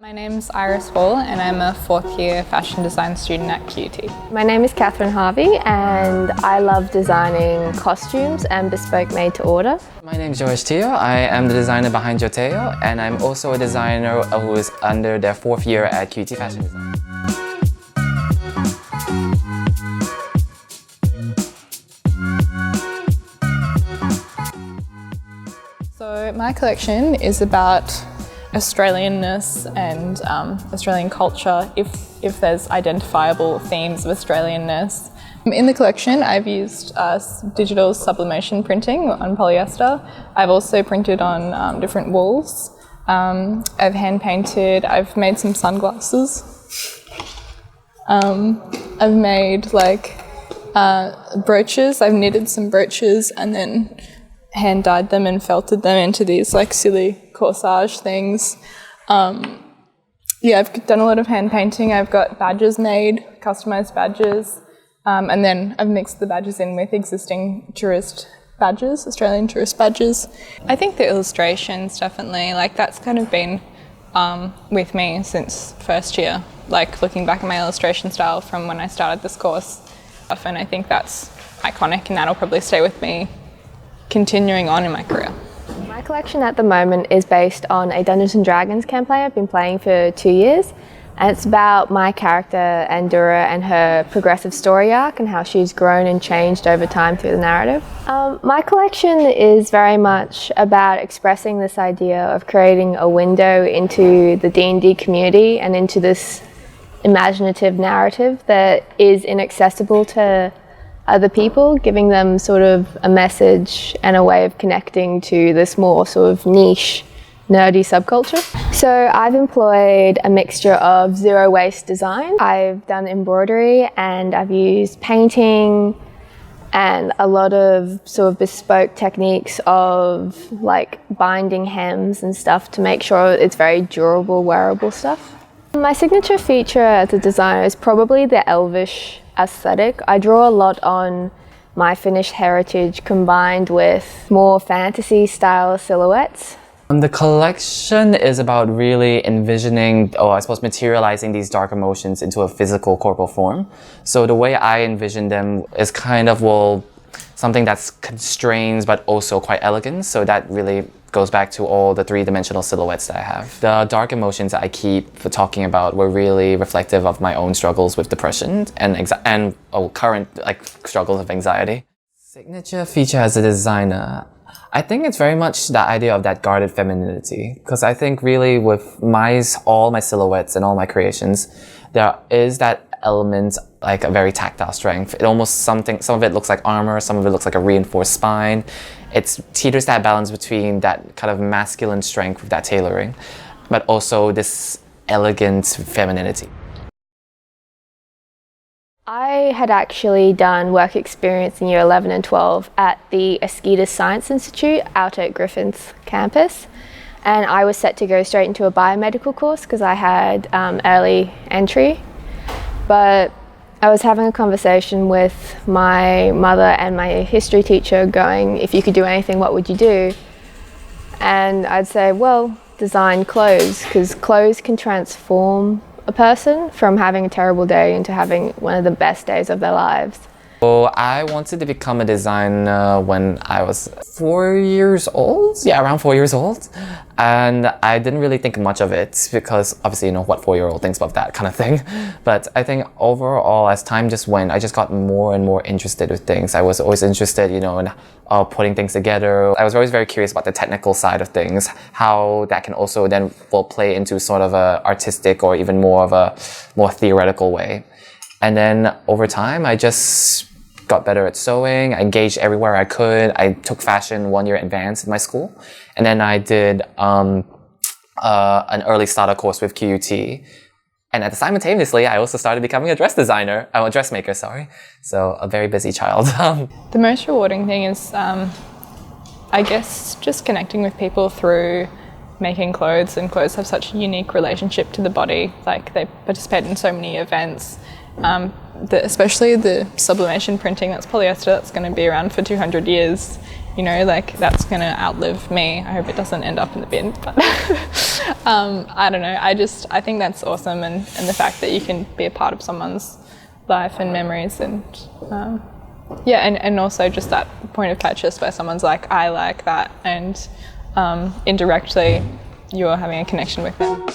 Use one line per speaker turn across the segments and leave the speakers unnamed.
My name's Iris Wall and I'm a fourth year fashion design student at QUT.
My name is Catherine Harvey and I love designing costumes and bespoke made to order.
My name is George Teo. I am the designer behind Joteo, and I'm also a designer who is under their fourth year at QUT Fashion Design.
So my collection is about Australianness and Australian culture, if there's identifiable themes of Australianness. In the collection I've used digital sublimation printing on polyester. I've also printed on different wools. I've hand painted, I've made some sunglasses. I've made brooches, I've knitted some brooches and then hand dyed them and felted them into these silly corsage things. I've done a lot of hand painting. I've got badges made, customised badges, and then I've mixed the badges in with existing tourist badges, Australian tourist badges. I think the illustrations definitely, that's kind of been with me since first year, looking back at my illustration style from when I started this course. And I think that's iconic and that'll probably stay with me continuing on in my career.
My collection at the moment is based on a Dungeons & Dragons campaign I've been playing for 2 years, and it's about my character Andura and her progressive story arc and how she's grown and changed over time through the narrative. My collection is very much about expressing this idea of creating a window into the D&D community and into this imaginative narrative that is inaccessible to other people, giving them sort of a message and a way of connecting to this more sort of niche, nerdy subculture. So I've employed a mixture of zero waste design. I've done embroidery and I've used painting and a lot of sort of bespoke techniques of binding hems and stuff to make sure it's very durable, wearable stuff. My signature feature as a designer is probably the elvish aesthetic. I draw a lot on my Finnish heritage combined with more fantasy style silhouettes.
The collection is about really envisioning, materializing these dark emotions into a physical corporal form. So the way I envision them is something that's constrained but also quite elegant. So that really goes back to all the three-dimensional silhouettes that I have. The dark emotions that I keep talking about were really reflective of my own struggles with depression and current struggles of anxiety. Signature feature as a designer, I think it's very much the idea of that guarded femininity, because I think really with all my silhouettes and all my creations, there is that element a very tactile strength. Some of it looks like armor, some of it looks like a reinforced spine. It teeters that balance between that kind of masculine strength with that tailoring, but also this elegant femininity.
I had actually done work experience in year 11 and 12 at the Asketas Science Institute out at Griffin's campus, and I was set to go straight into a biomedical course because I had early entry, but I was having a conversation with my mother and my history teacher going, if you could do anything, what would you do? And I'd say, well, design clothes, because clothes can transform a person from having a terrible day into having one of the best days of their lives.
So I wanted to become a designer when I was 4 years old. Yeah, around 4 years old. And I didn't really think much of it because obviously, what 4-year-old thinks about that kind of thing. But I think overall, as time just went, I just got more and more interested with things. I was always interested, in putting things together. I was always very curious about the technical side of things, how that can also then play into sort of a artistic or even more of a more theoretical way. And then over time, I just got better at sewing. I engaged everywhere I could. I took fashion 1 year advanced in my school. And then I did an early starter course with QUT. And simultaneously, I also started becoming a dressmaker, sorry. So a very busy child.
The most rewarding thing is, I guess, just connecting with people through making clothes, and clothes have such a unique relationship to the body. They participate in so many events. Especially the sublimation printing, that's polyester, that's going to be around for 200 years. you know, like that's gonna outlive me. I hope it doesn't end up in the bin, but I don't know. I think that's awesome, and the fact that you can be a part of someone's life and memories, and and also just that point of purchase where someone's like, I like that, and indirectly you're having a connection with them.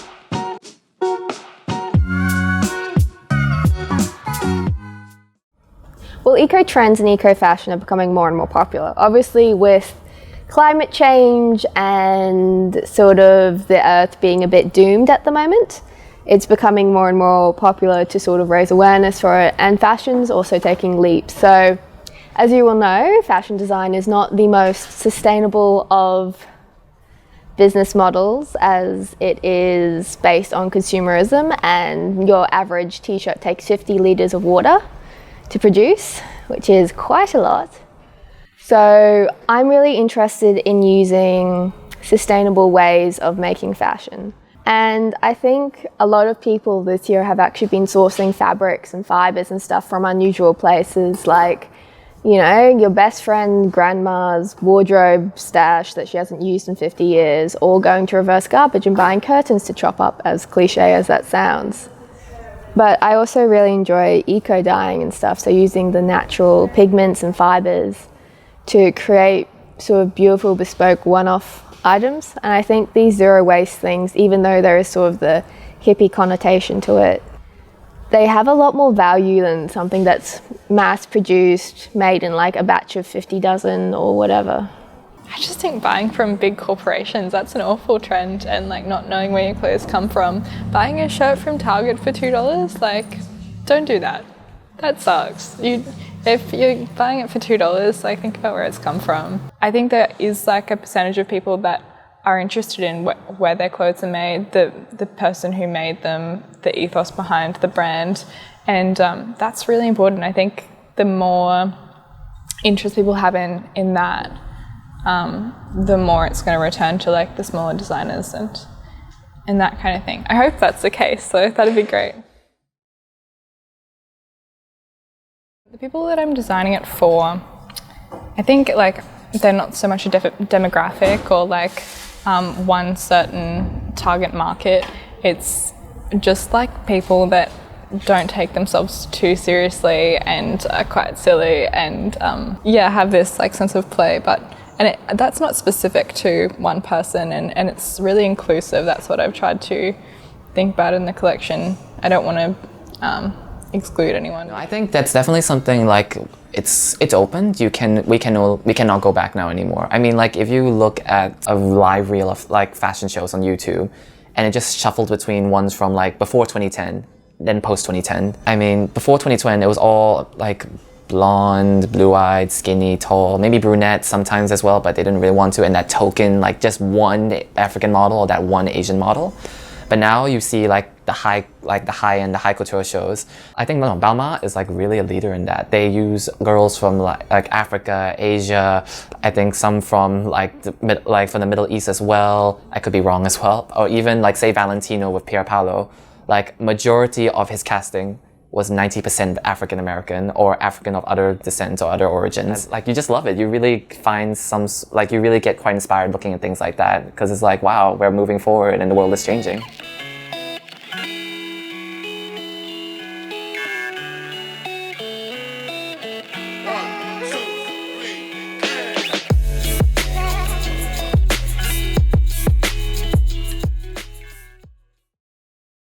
Well, eco-trends and eco-fashion are becoming more and more popular. Obviously, with climate change and sort of the earth being a bit doomed at the moment, it's becoming more and more popular to sort of raise awareness for it, and fashion's also taking leaps. So, as you will know, fashion design is not the most sustainable of business models, as it is based on consumerism, and your average t-shirt takes 50 litres of water to produce, which is quite a lot. So I'm really interested in using sustainable ways of making fashion. And I think a lot of people this year have actually been sourcing fabrics and fibres and stuff from unusual places, like, you know, your best friend grandma's wardrobe stash that she hasn't used in 50 years, or going to reverse garbage and buying curtains to chop up, as cliche as that sounds. But I also really enjoy eco-dyeing and stuff, so using the natural pigments and fibres to create sort of beautiful, bespoke, one-off items. And I think these zero-waste things, even though there is sort of the hippie connotation to it, they have a lot more value than something that's mass-produced, made in like a batch of 50 dozen or whatever.
I just think buying from big corporations, that's an awful trend, and like not knowing where your clothes come from. Buying a shirt from Target for $2, like, don't do that. That sucks. If you're buying it for $2, like, think about where it's come from. I think there is like a percentage of people that are interested in where their clothes are made, the person who made them, the ethos behind the brand, and that's really important. I think the more interest people have in that, the more it's going to return to like the smaller designers and that kind of thing. I hope that's the case, so that'd be great. The people that I'm designing it for, I think like they're not so much a demographic or like one certain target market. It's just like people that don't take themselves too seriously and are quite silly and have this like sense of play, and that's not specific to one person, and it's really inclusive. That's what I've tried to think about in the collection. I don't want to exclude anyone.
I think that's definitely something like it's open. We cannot go back now anymore. I mean, like if you look at a live reel of like fashion shows on YouTube, and it just shuffled between ones from like before 2010, then post 2010. I mean, before 2010, it was all like blonde, blue-eyed, skinny, tall, maybe brunette sometimes as well, but they didn't really want to, and that token, like just one African model or that one Asian model. But now you see like the high-end, the high couture shows. I think Balmain is like really a leader in that. They use girls from like Africa, Asia, I think some from from the Middle East as well. I could be wrong as well. Or even like say Valentino with Pier Paolo, like majority of his casting was 90% African American or African of other descent or other origins. Like you just love it. You really find you really get quite inspired looking at things like that, because it's like, wow, we're moving forward and the world is changing.